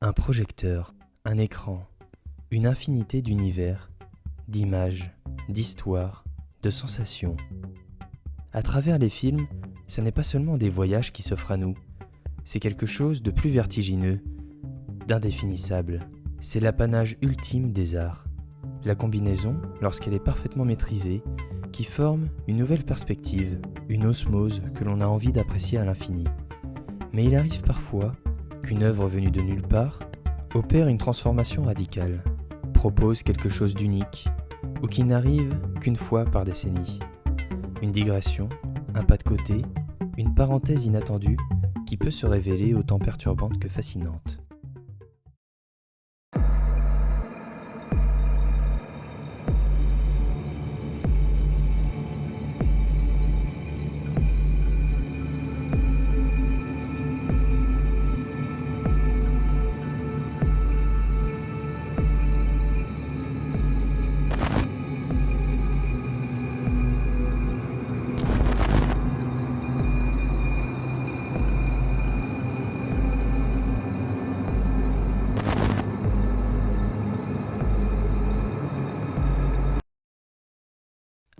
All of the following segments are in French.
Un projecteur, un écran, une infinité d'univers, d'images, d'histoires, de sensations. À travers les films, ce n'est pas seulement des voyages qui s'offrent à nous, c'est quelque chose de plus vertigineux, d'indéfinissable. C'est l'apanage ultime des arts. La combinaison, lorsqu'elle est parfaitement maîtrisée, qui forme une nouvelle perspective, une osmose que l'on a envie d'apprécier à l'infini. Mais il arrive parfois qu'une œuvre venue de nulle part opère une transformation radicale, propose quelque chose d'unique, ou qui n'arrive qu'une fois par décennie. Une digression, un pas de côté, une parenthèse inattendue qui peut se révéler autant perturbante que fascinante.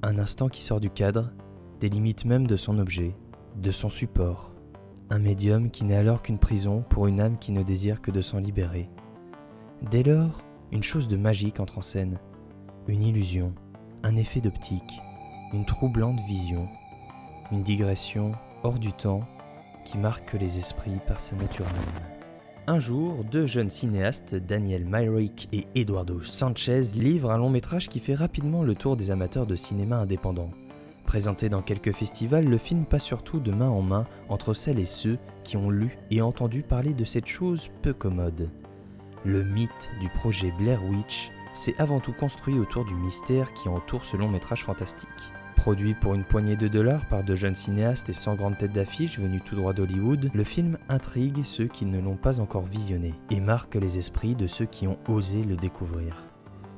Un instant qui sort du cadre, des limites même de son objet, de son support. Un médium qui n'est alors qu'une prison pour une âme qui ne désire que de s'en libérer. Dès lors, une chose de magique entre en scène, une illusion, un effet d'optique, une troublante vision, une digression hors du temps qui marque les esprits par sa nature même. Un jour, deux jeunes cinéastes, Daniel Myrick et Eduardo Sanchez, livrent un long métrage qui fait rapidement le tour des amateurs de cinéma indépendant. Présenté dans quelques festivals, le film passe surtout de main en main entre celles et ceux qui ont lu et entendu parler de cette chose peu commode. Le mythe du projet Blair Witch s'est avant tout construit autour du mystère qui entoure ce long métrage fantastique. Produit pour une poignée de dollars par de jeunes cinéastes et sans grande tête d'affiche venus tout droit d'Hollywood, le film intrigue ceux qui ne l'ont pas encore visionné et marque les esprits de ceux qui ont osé le découvrir.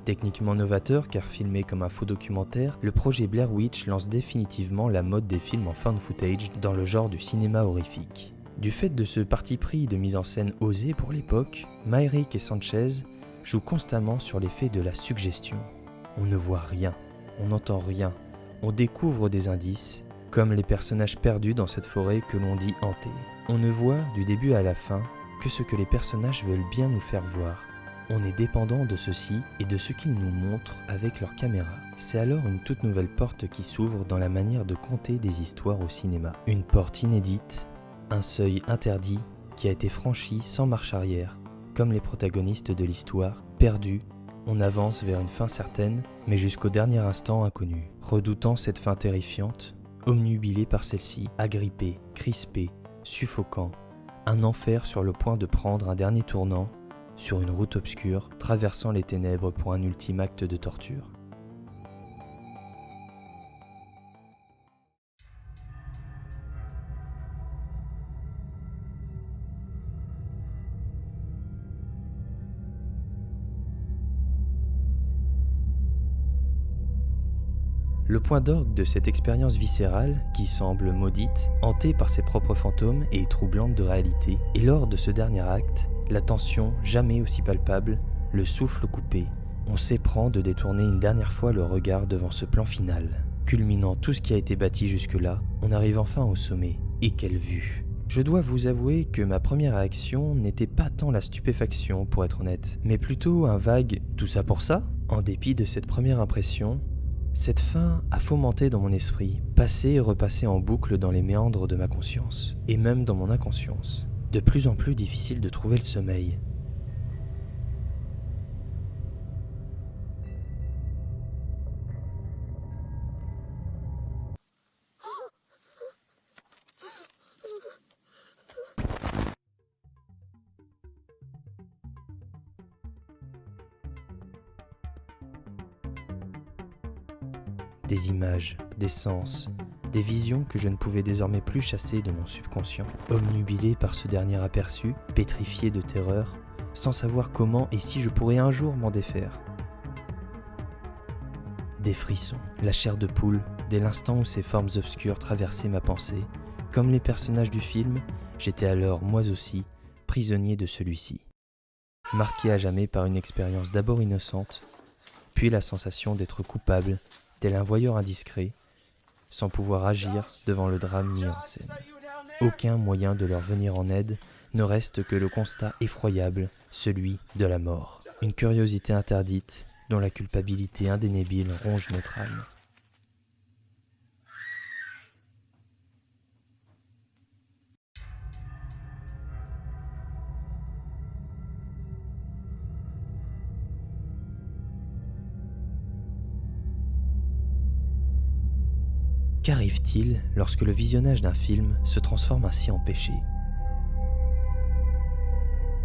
Techniquement novateur car filmé comme un faux documentaire, le projet Blair Witch lance définitivement la mode des films en found footage dans le genre du cinéma horrifique. Du fait de ce parti pris de mise en scène osé pour l'époque, Myrick et Sanchez jouent constamment sur l'effet de la suggestion. On ne voit rien, on n'entend rien, on découvre des indices, comme les personnages perdus dans cette forêt que l'on dit hantée. On ne voit, du début à la fin, que ce que les personnages veulent bien nous faire voir. On est dépendant de ceci et de ce qu'ils nous montrent avec leur caméra. C'est alors une toute nouvelle porte qui s'ouvre dans la manière de conter des histoires au cinéma. Une porte inédite, un seuil interdit qui a été franchi sans marche arrière, comme les protagonistes de l'histoire, perdus. On avance vers une fin certaine, mais jusqu'au dernier instant inconnu. Redoutant cette fin terrifiante, omnubilé par celle-ci, agrippé, crispé, suffocant, un enfer sur le point de prendre un dernier tournant, sur une route obscure, traversant les ténèbres pour un ultime acte de torture. Le point d'orgue de cette expérience viscérale, qui semble maudite, hantée par ses propres fantômes et troublante de réalité, est lors de ce dernier acte, la tension jamais aussi palpable, le souffle coupé. On s'éprend de détourner une dernière fois le regard devant ce plan final. Culminant tout ce qui a été bâti jusque-là, on arrive enfin au sommet. Et quelle vue! Je dois vous avouer que ma première réaction n'était pas tant la stupéfaction, pour être honnête, mais plutôt un vague « tout ça pour ça ?» En dépit de cette première impression, cette fin a fomenté dans mon esprit, passé et repassé en boucle dans les méandres de ma conscience, et même dans mon inconscience. De plus en plus difficile de trouver le sommeil. Des images, des sens, des visions que je ne pouvais désormais plus chasser de mon subconscient, obnubilé par ce dernier aperçu, pétrifié de terreur, sans savoir comment et si je pourrais un jour m'en défaire. Des frissons, la chair de poule, dès l'instant où ces formes obscures traversaient ma pensée, comme les personnages du film, j'étais alors, moi aussi, prisonnier de celui-ci. Marqué à jamais par une expérience d'abord innocente, puis la sensation d'être coupable, tel un voyeur indiscret, sans pouvoir agir devant le drame mis en scène. Aucun moyen de leur venir en aide ne reste que le constat effroyable, celui de la mort. Une curiosité interdite dont la culpabilité indéniable ronge notre âme. Qu'arrive-t-il lorsque le visionnage d'un film se transforme ainsi en péché ?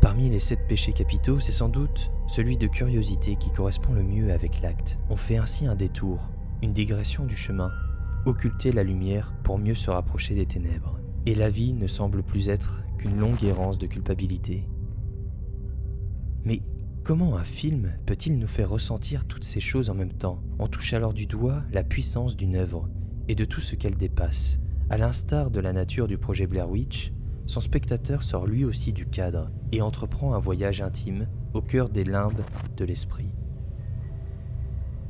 Parmi les 7 péchés capitaux, c'est sans doute celui de curiosité qui correspond le mieux avec l'acte. On fait ainsi un détour, une digression du chemin, occulter la lumière pour mieux se rapprocher des ténèbres. Et la vie ne semble plus être qu'une longue errance de culpabilité. Mais comment un film peut-il nous faire ressentir toutes ces choses en même temps ? On touche alors du doigt la puissance d'une œuvre et de tout ce qu'elle dépasse. À l'instar de la nature du projet Blair Witch, son spectateur sort lui aussi du cadre et entreprend un voyage intime au cœur des limbes de l'esprit.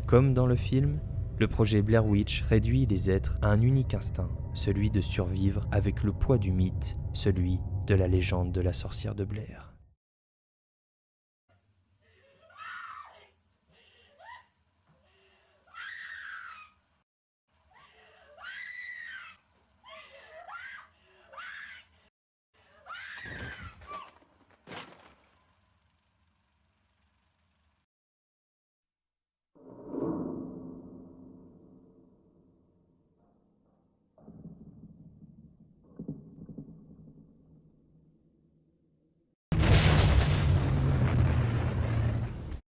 Comme dans le film, le projet Blair Witch réduit les êtres à un unique instinct, celui de survivre avec le poids du mythe, celui de la légende de la sorcière de Blair.